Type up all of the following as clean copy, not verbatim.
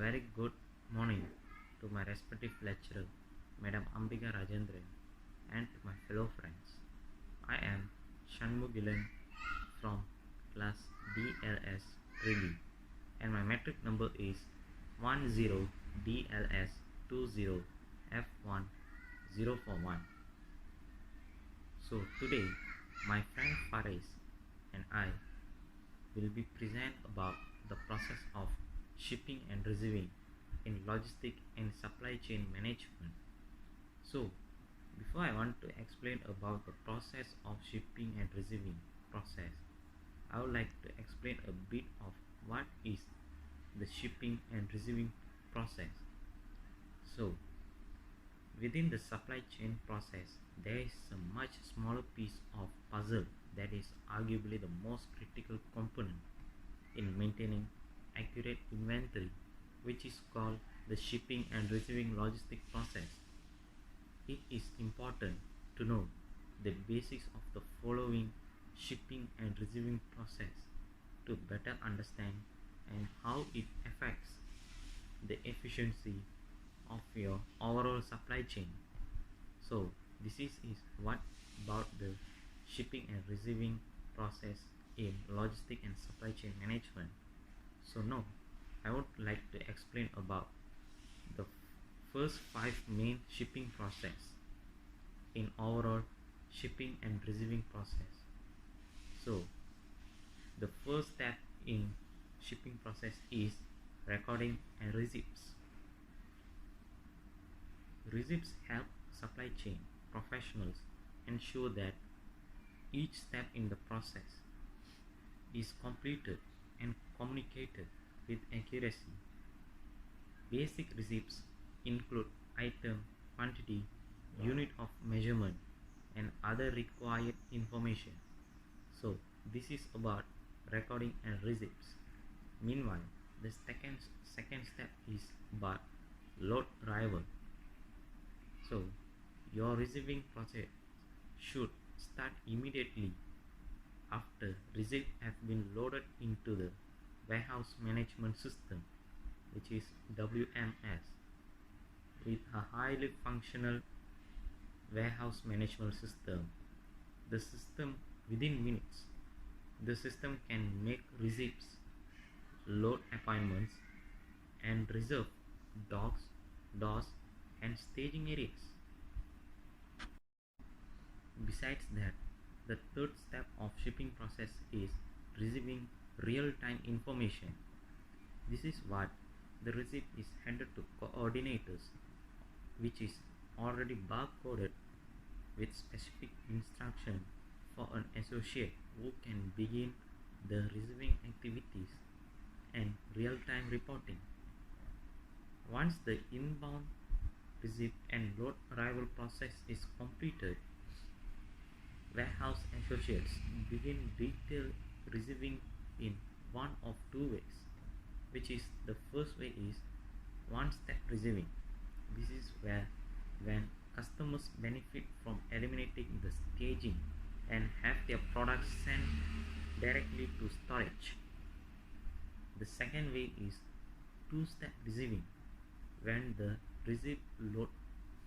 very good morning to my respective lecturer, Madam Ambika Rajendran, and to my fellow friends. I am SHANMUGILAN from class DLS 3B, and my metric number is 10DLS20F1041. So today, my friend Farisz and I will be present about the process of shipping and receiving in logistic and supply chain management. So before I want to explain about the process of shipping and receiving process, I would like to explain a bit of what is the shipping and receiving process. So within the supply chain process, there is a much smaller piece of puzzle that is arguably the most critical component in maintaining accurate inventory, which is called the shipping and receiving logistic process. It is important to know the basics of the following shipping and receiving process to better understand and how it affects the efficiency of your overall supply chain. So this is what about the shipping and receiving process in logistic and supply chain management. So now I would like to explain about the first 5 main shipping process in overall shipping and receiving process. So the first step in shipping process is recording and receipts. Receipts help supply chain professionals ensure that each step in the process is completed and communicated with accuracy. Basic receipts include item, quantity, unit of measurement, and other required information. So this is about recording and receipts. Meanwhile, the second step is about load arrival. So your receiving process should start immediately after receipts have been loaded into the warehouse management system, which is WMS. With a highly functional warehouse management system, within minutes, the system can make receipts, load appointments, and reserve docks, doors, and staging areas. Besides that, the third step of shipping process is receiving real-time information. This is what the receipt is handed to coordinators, which is already barcoded with specific instruction for an associate who can begin the receiving activities and real-time reporting. Once the inbound receipt and load arrival process is completed, warehouse associates begin detailed receiving in one of two ways, which is the first way is one-step receiving. This is when customers benefit from eliminating the staging and have their products sent directly to storage. The second way is two-step receiving, when the receipt load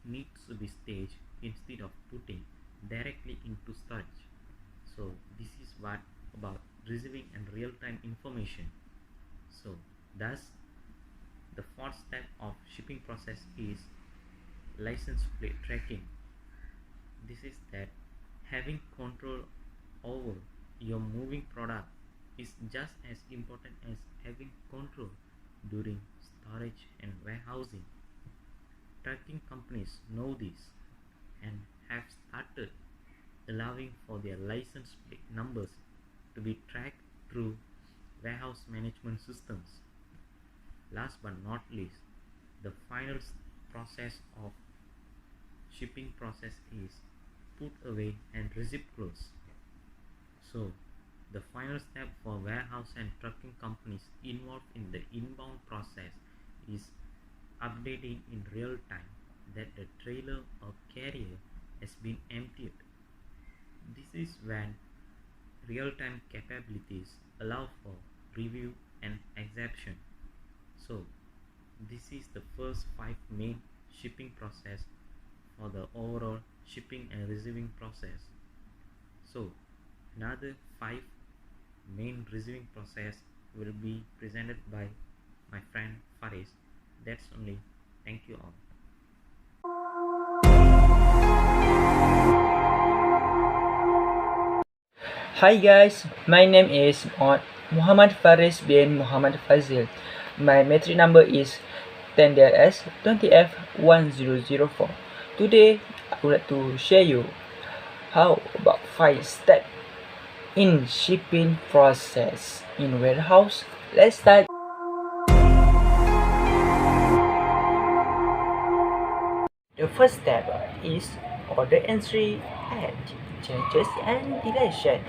needs to be staged instead of putting directly into storage. So this is what about receiving and real-time information. So thus the fourth step of shipping process is license plate tracking. This is that having control over your moving product is just as important as having control during storage and warehousing. Trucking companies know this and have started allowing for their license plate numbers to be tracked through warehouse management systems. Last but not least, the final process of shipping process is put away and receipt close. So the final step for warehouse and trucking companies involved in the inbound process is updating in real time that the trailer or carrier has been emptied. This is when real-time capabilities allow for review and exception. So This is the first 5 main shipping process for the overall shipping and receiving process. So another 5 main receiving process will be presented by my friend Farisz. That's only. Thank you all. Hi guys, my name is Muhammad Farisz bin Muhammad FADZIL. My metric number is 10DRS 20F1004. Today I would like to share you how about 5 steps in shipping process in warehouse. Let's start. The first step is order entry and changes and deletion.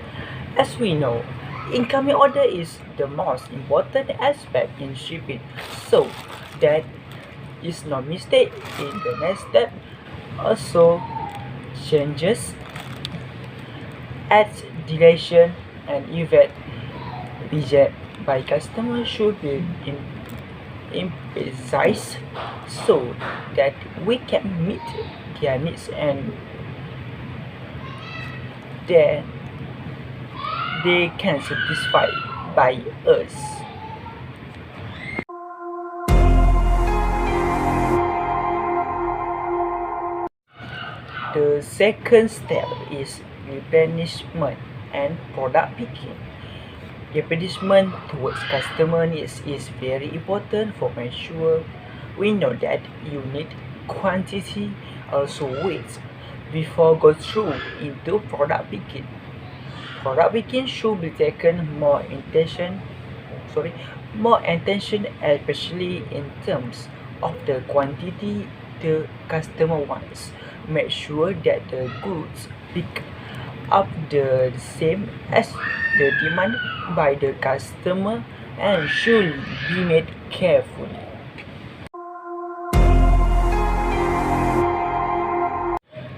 As we know, incoming order is the most important aspect in shipping, so that is no mistake in the next step. Also, changes, adds, deletion, and event reject by customer should be emphasized so that we can meet their needs and then they can satisfy by us. The second step is replenishment and product picking. Replenishment towards customer needs is very important for make sure we know that you need quantity, also weight, before go through into product picking. Product picking should be taken more attention, especially in terms of the quantity the customer wants. Make sure that the goods pick up the same as the demand by the customer and should be made carefully.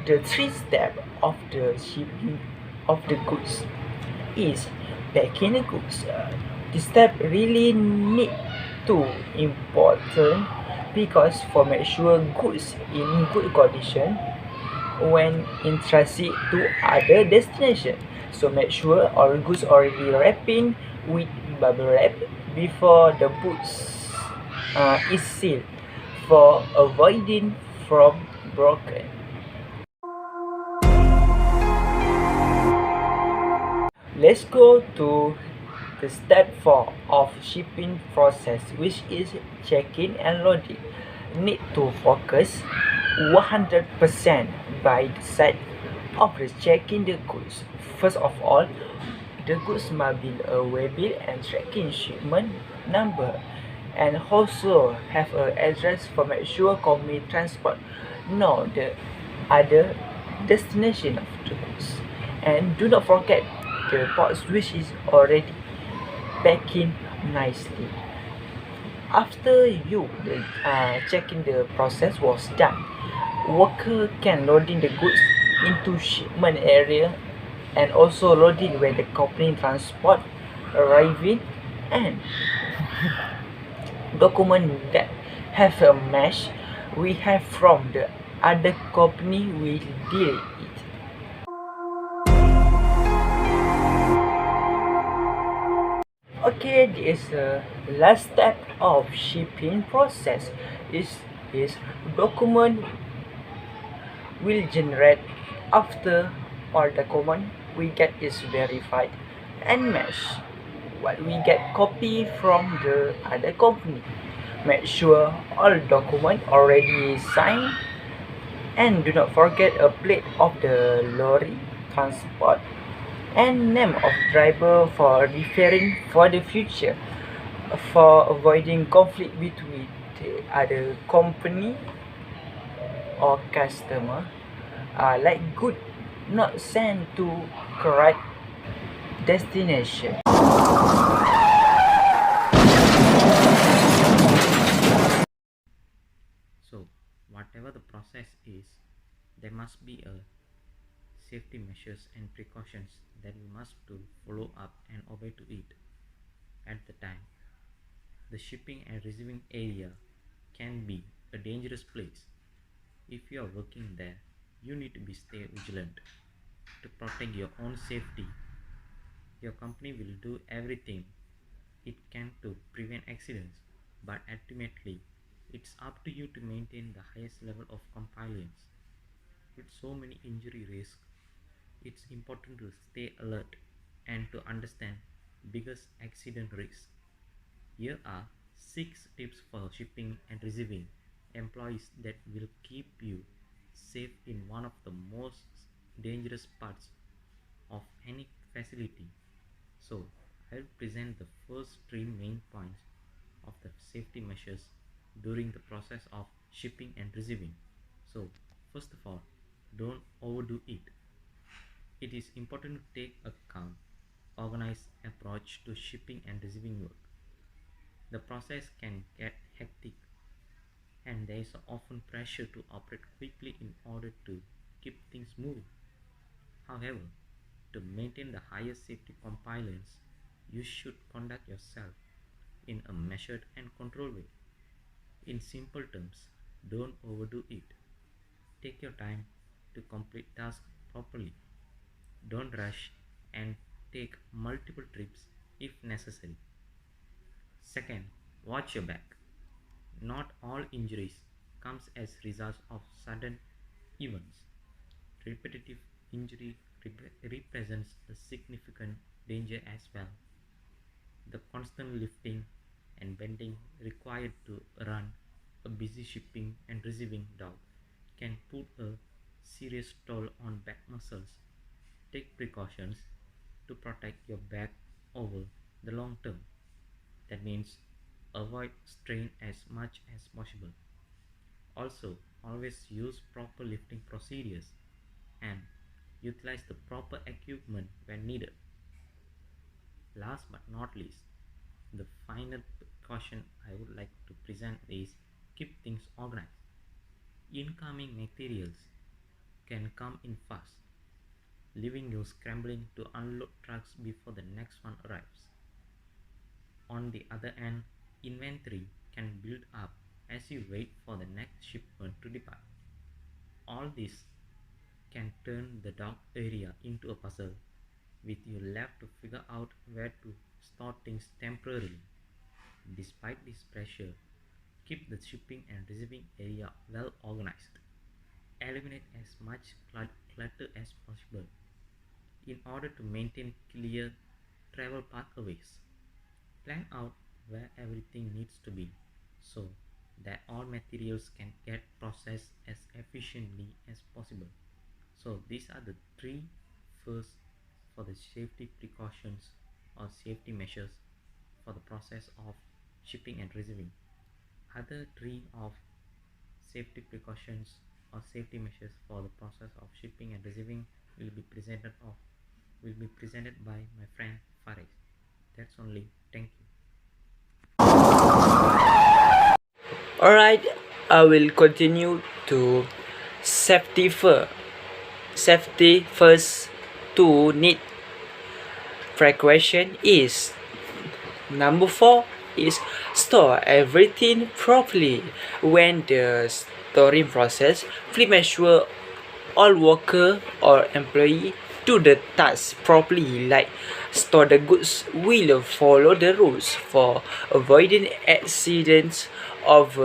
The third step of the shipping of the goods is packing the goods. This step really need to important because for make sure goods in good condition when in transit to other destination. So make sure all goods already wrapping with bubble wrap before the goods is sealed for avoiding from broken. Let's go to the step 4 of shipping process, which is checking and loading. Need to focus 100% by the side of the checking the goods. First of all, the goods must be a waybill and tracking shipment number, and also have an address for make sure company transport know the other destination of the goods. And do not forget the box which is already packing nicely. After you checking the process was done, worker can loading the goods into shipment area and also loading when the company transport arriving, and document that have a match we have from the other company will deal it. Okay, this is the last step of shipping process. Is document will generate after all document we get is verified and match what we get copy from the other company. Make sure all document already signed and do not forget a plate of the lorry transport and name of driver for referring for the future for avoiding conflict between the other company or customer, like good not sent to correct destination. So whatever the process is, there must be a safety measures and precautions that we must to follow up and obey to it at the time. The shipping and receiving area can be a dangerous place. If you are working there, you need to stay vigilant to protect your own safety. Your company will do everything it can to prevent accidents, but ultimately, it's up to you to maintain the highest level of compliance. With so many injury risks, it's important to stay alert and to understand biggest accident risks. Here are 6 tips for shipping and receiving employees that will keep you safe in one of the most dangerous parts of any facility. So, I will present the first 3 main points of the safety measures during the process of shipping and receiving. So, first of all, don't overdo it. It is important to take a calm, organized approach to shipping and receiving work. The process can get hectic and there is often pressure to operate quickly in order to keep things moving. However, to maintain the highest safety compliance, you should conduct yourself in a measured and controlled way. In simple terms, don't overdo it. Take your time to complete tasks properly. Don't rush and take multiple trips if necessary. Second, watch your back. Not all injuries comes as results of sudden events. Repetitive injury represents a significant danger as well. The constant lifting and bending required to run a busy shipping and receiving dock can put a serious toll on back muscles. Take precautions to protect your back over the long term. That means avoid strain as much as possible. Also, always use proper lifting procedures and utilize the proper equipment when needed. Last but not least, the final precaution I would like to present is keep things organized. Incoming materials can come in fast, leaving you scrambling to unload trucks before the next one arrives. On the other hand, inventory can build up as you wait for the next shipment to depart. All this can turn the dock area into a puzzle, with you left to figure out where to store things temporarily. Despite this pressure, keep the shipping and receiving area well organized. Eliminate as much clutter as possible in order to maintain clear travel pathways. Plan out where everything needs to be so that all materials can get processed as efficiently as possible. So these are the 3 first for the safety precautions or safety measures for the process of shipping and receiving. Other 3 of safety precautions or safety measures for the process of shipping and receiving will be presented by my friend Farisz. That's only. Thank you. Alright, I will continue to safety first. Safety first to need precaution is number 4 is store everything properly. When the storing process, please make sure all worker or employee do the task properly, like store the goods will follow the rules for avoiding accidents of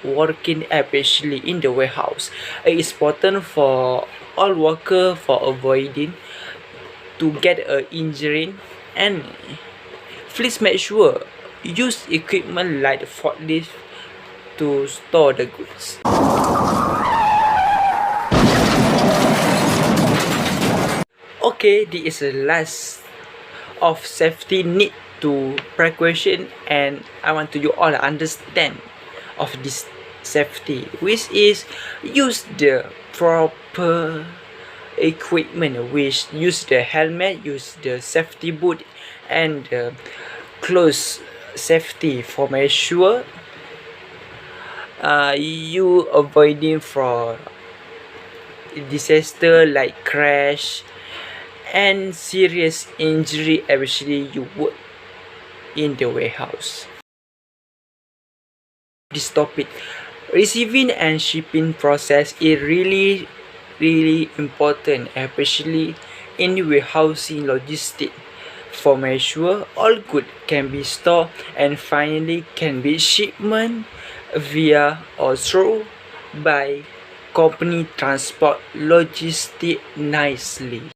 working, especially in the warehouse. It is important for all worker for avoiding to get a injury, and please make sure use equipment like forklift to store the goods. Okay, this is the last of safety need to precaution, and I want to you all understand of this safety, which is use the proper equipment, which use the helmet, use the safety boot, and the close safety for make sure you avoiding from disaster like crash and serious injury, especially you work in the warehouse. this topic. Receiving and shipping process is really important, especially in warehousing logistics. For make sure all goods can be stored and finally can be shipment via or through by company transport logistics nicely.